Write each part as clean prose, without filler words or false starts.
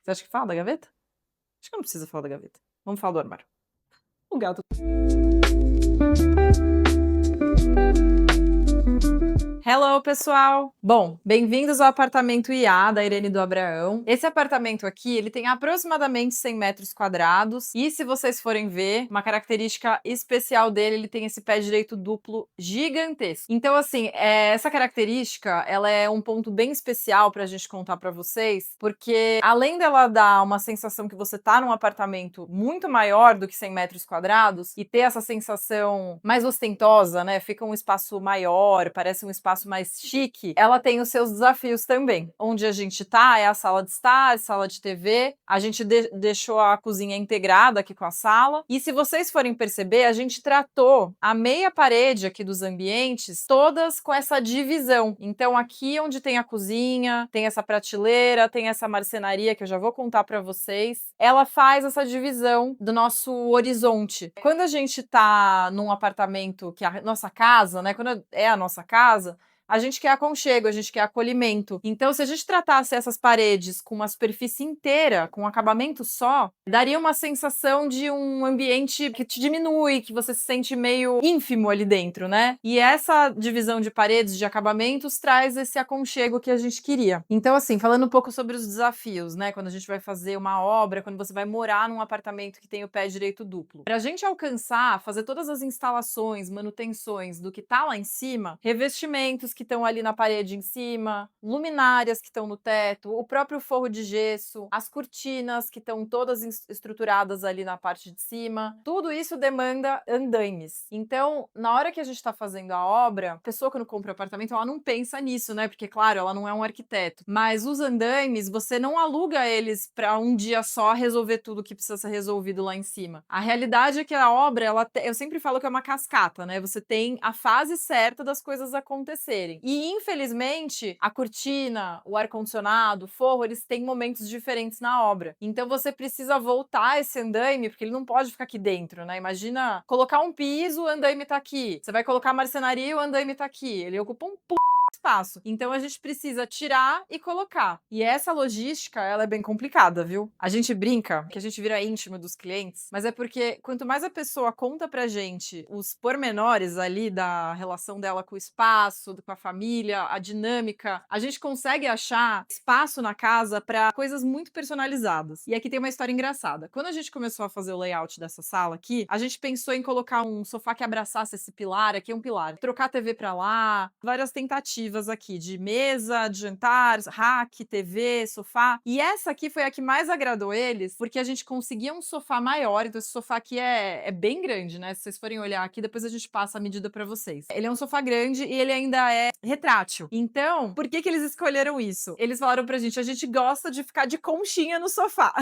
Você acha que fala da gaveta? Acho que não precisa falar da gaveta. Vamos falar do armário. O gato. Hello, pessoal! Bom, bem-vindos ao apartamento IA da Irene do Abraão. Esse apartamento aqui, ele tem aproximadamente 100 metros quadrados e, se vocês forem ver, uma característica especial dele, ele tem esse pé direito duplo gigantesco. Então, assim, essa característica, ela é um ponto bem especial pra gente contar pra vocês, porque além dela dar uma sensação que você tá num apartamento muito maior do que 100 metros quadrados e ter essa sensação mais ostentosa, né? Fica um espaço maior, parece um espaço mais chique, ela tem os seus desafios também. Onde a gente tá é a sala de estar, sala de TV, a gente deixou a cozinha integrada aqui com a sala, e se vocês forem perceber, a gente tratou a meia parede aqui dos ambientes, todas com essa divisão. Então aqui onde tem a cozinha, tem essa prateleira, tem essa marcenaria que eu já vou contar pra vocês, ela faz essa divisão do nosso horizonte. Quando a gente tá num apartamento que é a nossa casa, né, quando é a nossa casa, a gente quer aconchego, a gente quer acolhimento. Então, se a gente tratasse essas paredes com uma superfície inteira, com um acabamento só, daria uma sensação de um ambiente que te diminui, que você se sente meio ínfimo ali dentro, né? E essa divisão de paredes, de acabamentos, traz esse aconchego que a gente queria. Então, assim, falando um pouco sobre os desafios, né? Quando a gente vai fazer uma obra, quando você vai morar num apartamento que tem o pé direito duplo. Pra gente alcançar, fazer todas as instalações, manutenções do que tá lá em cima, revestimentos que estão ali na parede em cima, luminárias que estão no teto, o próprio forro de gesso, as cortinas que estão todas estruturadas ali na parte de cima, tudo isso demanda andaimes. Então, na hora que a gente está fazendo a obra, a pessoa quando compra o apartamento, ela não pensa nisso, né? Porque, claro, ela não é um arquiteto. Mas os andaimes, você não aluga eles para um dia só resolver tudo que precisa ser resolvido lá em cima. A realidade é que a obra, eu sempre falo que é uma cascata, né? Você tem a fase certa das coisas acontecerem. E, infelizmente, a cortina, o ar-condicionado, o forro, eles têm momentos diferentes na obra. Então, você precisa voltar esse andaime, porque ele não pode ficar aqui dentro, né? Imagina colocar um piso, o andaime tá aqui. Você vai colocar a marcenaria e o andaime tá aqui. Ele ocupa um espaço. Então a gente precisa tirar e colocar. E essa logística, ela é bem complicada, viu? A gente brinca que a gente vira íntimo dos clientes, mas é porque quanto mais a pessoa conta pra gente os pormenores ali da relação dela com o espaço, com a família, a dinâmica, a gente consegue achar espaço na casa para coisas muito personalizadas. E aqui tem uma história engraçada. Quando a gente começou a fazer o layout dessa sala aqui, a gente pensou em colocar um sofá que abraçasse esse pilar, aqui é um pilar, trocar a TV pra lá, várias tentativas aqui de mesa, de jantar, rack, TV, sofá. E essa aqui foi a que mais agradou eles, porque a gente conseguia um sofá maior. Então esse sofá aqui é bem grande, né? Se vocês forem olhar aqui, depois a gente passa a medida pra vocês. Ele é um sofá grande e ele ainda é retrátil. Então, por que eles escolheram isso? Eles falaram pra gente, a gente gosta de ficar de conchinha no sofá.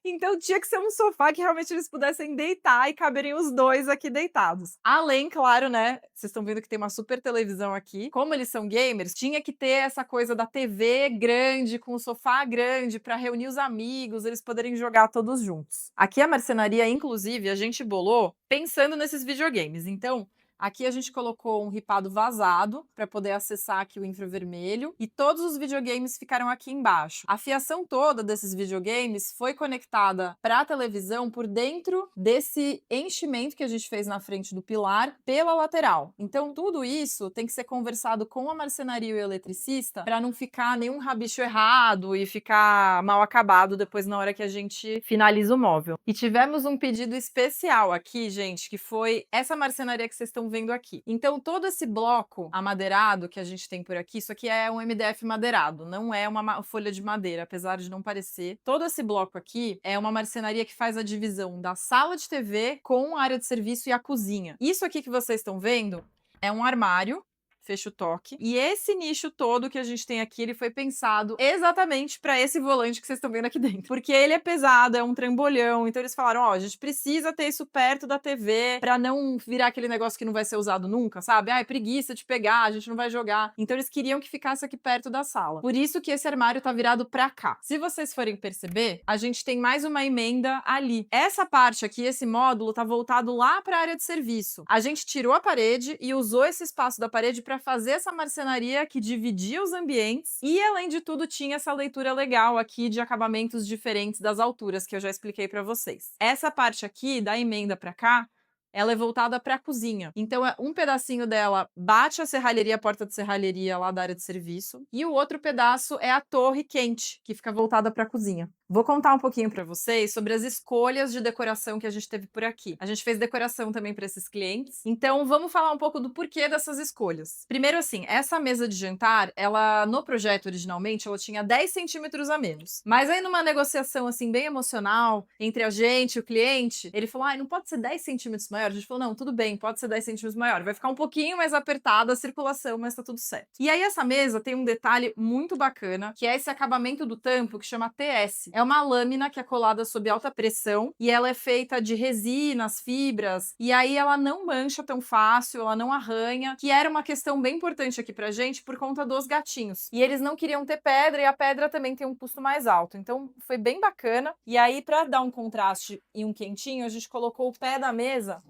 Então tinha que ser um sofá que realmente eles pudessem deitar e caberem os dois aqui deitados. Além, claro, né? Vocês estão vendo que tem uma super televisão aqui. Como eles são gamers, tinha que ter essa coisa da TV grande, com o sofá grande, para reunir os amigos, eles poderem jogar todos juntos. Aqui a marcenaria, inclusive, a gente bolou pensando nesses videogames. Então, aqui a gente colocou um ripado vazado para poder acessar aqui o infravermelho e todos os videogames ficaram aqui embaixo. A fiação toda desses videogames foi conectada para a televisão por dentro desse enchimento que a gente fez na frente do pilar pela lateral. Então tudo isso tem que ser conversado com a marcenaria e o eletricista para não ficar nenhum rabicho errado e ficar mal acabado depois na hora que a gente finaliza o móvel. E tivemos um pedido especial aqui, gente, que foi essa marcenaria que vocês estão vendo aqui. Então, todo esse bloco amadeirado que a gente tem por aqui, isso aqui é um MDF madeirado, não é uma folha de madeira, apesar de não parecer. Todo esse bloco aqui é uma marcenaria que faz a divisão da sala de TV com a área de serviço e a cozinha. Isso aqui que vocês estão vendo é um armário, fecha o toque. E esse nicho todo que a gente tem aqui, ele foi pensado exatamente para esse volante que vocês estão vendo aqui dentro. Porque ele é pesado, é um trambolhão, então eles falaram, ó, a gente precisa ter isso perto da TV para não virar aquele negócio que não vai ser usado nunca, sabe? Ah, é preguiça de pegar, a gente não vai jogar. Então eles queriam que ficasse aqui perto da sala. Por isso que esse armário tá virado para cá. Se vocês forem perceber, a gente tem mais uma emenda ali. Essa parte aqui, esse módulo, tá voltado lá para a área de serviço. A gente tirou a parede e usou esse espaço da parede para fazer essa marcenaria que dividia os ambientes e, além de tudo, tinha essa leitura legal aqui de acabamentos diferentes das alturas que eu já expliquei para vocês. Essa parte aqui, da emenda para cá, ela é voltada para a cozinha. Então, um pedacinho dela bate a serralheria, a porta de serralheria lá da área de serviço, e o outro pedaço é a torre quente, que fica voltada para a cozinha. Vou contar um pouquinho para vocês sobre as escolhas de decoração que a gente teve por aqui. A gente fez decoração também para esses clientes, então vamos falar um pouco do porquê dessas escolhas. Primeiro assim, essa mesa de jantar, ela no projeto originalmente, ela tinha 10 centímetros a menos. Mas aí numa negociação assim bem emocional entre a gente e o cliente, ele falou, não pode ser 10 centímetros maior? A gente falou, não, tudo bem, pode ser 10 centímetros maior. Vai ficar um pouquinho mais apertada a circulação, mas tá tudo certo. E aí essa mesa tem um detalhe muito bacana, que é esse acabamento do tampo que chama TS. É uma lâmina que é colada sob alta pressão e ela é feita de resinas, fibras, e aí ela não mancha tão fácil, ela não arranha, que era uma questão bem importante aqui pra gente por conta dos gatinhos. E eles não queriam ter pedra e a pedra também tem um custo mais alto. Então foi bem bacana. E aí, para dar um contraste e um quentinho, a gente colocou o pé da mesa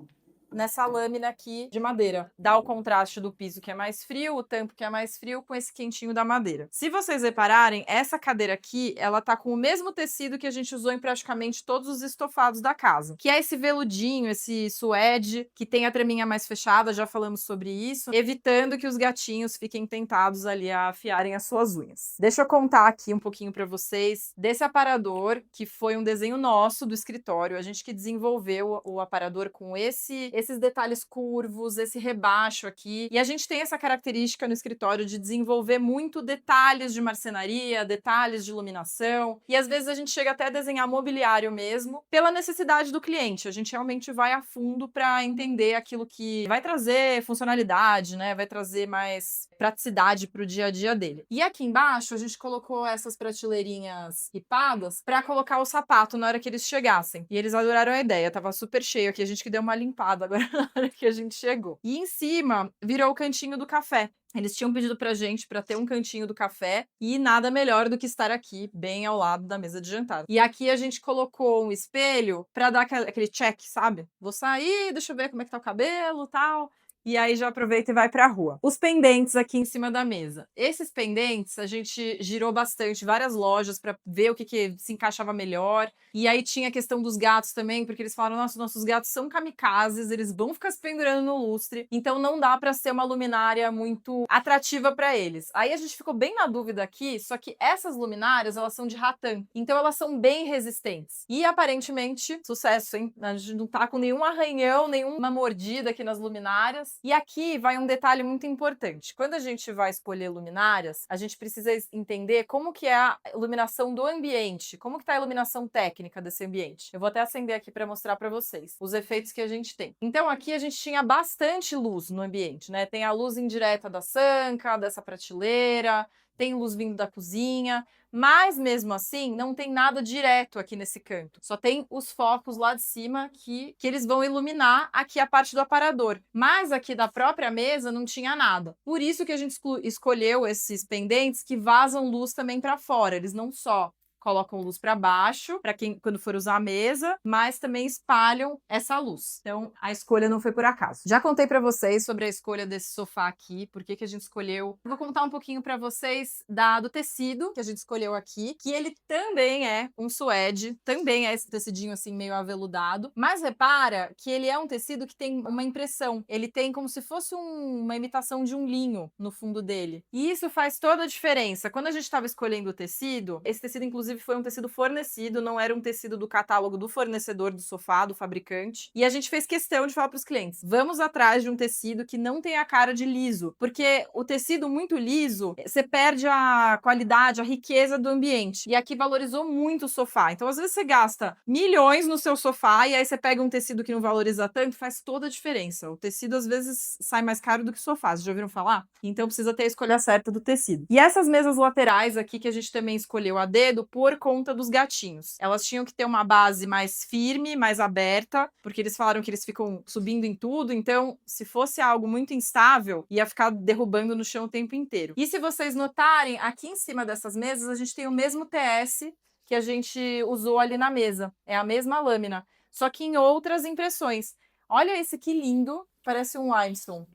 nessa lâmina aqui de madeira. Dá o contraste do piso que é mais frio, o tampo que é mais frio, com esse quentinho da madeira. Se vocês repararem, essa cadeira aqui, ela tá com o mesmo tecido que a gente usou em praticamente todos os estofados da casa, que é esse veludinho, esse suede, que tem a traminha mais fechada, já falamos sobre isso, evitando que os gatinhos fiquem tentados ali a afiarem as suas unhas. Deixa eu contar aqui um pouquinho pra vocês desse aparador, que foi um desenho nosso do escritório, a gente que desenvolveu o aparador com esses detalhes curvos, esse rebaixo aqui. E a gente tem essa característica no escritório de desenvolver muito detalhes de marcenaria, detalhes de iluminação. E às vezes a gente chega até a desenhar mobiliário mesmo, pela necessidade do cliente. A gente realmente vai a fundo para entender aquilo que vai trazer funcionalidade, né? Vai trazer mais praticidade para o dia a dia dele. E aqui embaixo a gente colocou essas prateleirinhas ripadas para colocar o sapato na hora que eles chegassem. E eles adoraram a ideia, tava super cheio aqui, a gente que deu uma limpada agora na hora que a gente chegou. E em cima virou o cantinho do café. Eles tinham pedido pra gente pra ter um cantinho do café e nada melhor do que estar aqui, bem ao lado da mesa de jantar. E aqui a gente colocou um espelho pra dar aquele check, sabe? Vou sair, deixa eu ver como é que tá o cabelo, tal. E aí já aproveita e vai pra rua. Os pendentes aqui em cima da mesa. Esses pendentes a gente girou bastante, várias lojas pra ver o que se encaixava melhor. E aí tinha a questão dos gatos também, porque eles falaram, nossa, nossos gatos são kamikazes, eles vão ficar se pendurando no lustre, então não dá pra ser uma luminária muito atrativa pra eles. Aí a gente ficou bem na dúvida aqui, só que essas luminárias, elas são de ratã, então elas são bem resistentes. E aparentemente, sucesso, hein? A gente não tá com nenhum arranhão, nenhuma mordida aqui nas luminárias. E aqui vai um detalhe muito importante. Quando a gente vai escolher luminárias, a gente precisa entender como que é a iluminação do ambiente, como que tá a iluminação técnica desse ambiente. Eu vou até acender aqui para mostrar para vocês os efeitos que a gente tem. Então aqui a gente tinha bastante luz no ambiente, né? Tem a luz indireta da sanca, dessa prateleira, tem luz vindo da cozinha, mas mesmo assim não tem nada direto aqui nesse canto. Só tem os focos lá de cima que eles vão iluminar aqui a parte do aparador. Mas aqui da própria mesa não tinha nada. Por isso que a gente escolheu esses pendentes que vazam luz também para fora. Eles não só colocam luz para baixo, para quem quando for usar a mesa, mas também espalham essa luz. Então, a escolha não foi por acaso. Já contei para vocês sobre a escolha desse sofá aqui, por que a gente escolheu. Vou contar um pouquinho para vocês do tecido que a gente escolheu aqui, que ele também é um suede, também é esse tecidinho assim meio aveludado, mas repara que ele é um tecido que tem uma impressão. Ele tem como se fosse uma imitação de um linho no fundo dele. E isso faz toda a diferença. Quando a gente estava escolhendo o tecido, esse tecido inclusive foi um tecido fornecido, não era um tecido do catálogo do fornecedor do sofá, do fabricante. E a gente fez questão de falar para os clientes, vamos atrás de um tecido que não tenha a cara de liso, porque o tecido muito liso, você perde a qualidade, a riqueza do ambiente. E aqui valorizou muito o sofá. Então, às vezes você gasta milhões no seu sofá e aí você pega um tecido que não valoriza tanto, faz toda a diferença. O tecido às vezes sai mais caro do que o sofá, vocês já ouviram falar? Então precisa ter a escolha certa do tecido. E essas mesas laterais aqui que a gente também escolheu a dedo por conta dos gatinhos. Elas tinham que ter uma base mais firme, mais aberta, porque eles falaram que eles ficam subindo em tudo, então se fosse algo muito instável, ia ficar derrubando no chão o tempo inteiro. E se vocês notarem, aqui em cima dessas mesas a gente tem o mesmo TS que a gente usou ali na mesa. É a mesma lâmina, só que em outras impressões. Olha esse que lindo, parece um limestone.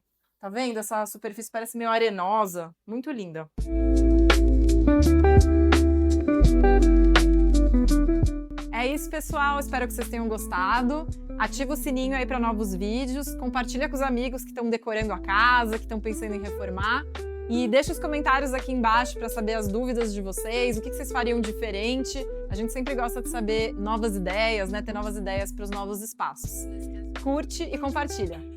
Tá vendo? Essa superfície parece meio arenosa, muito linda. É isso, pessoal, espero que vocês tenham gostado. Ativa o sininho aí para novos vídeos, compartilha com os amigos que estão decorando a casa, que estão pensando em reformar. E deixa os comentários aqui embaixo para saber as dúvidas de vocês, o que vocês fariam diferente. A gente sempre gosta de saber novas ideias, né? Ter novas ideias para os novos espaços. Curte e compartilha.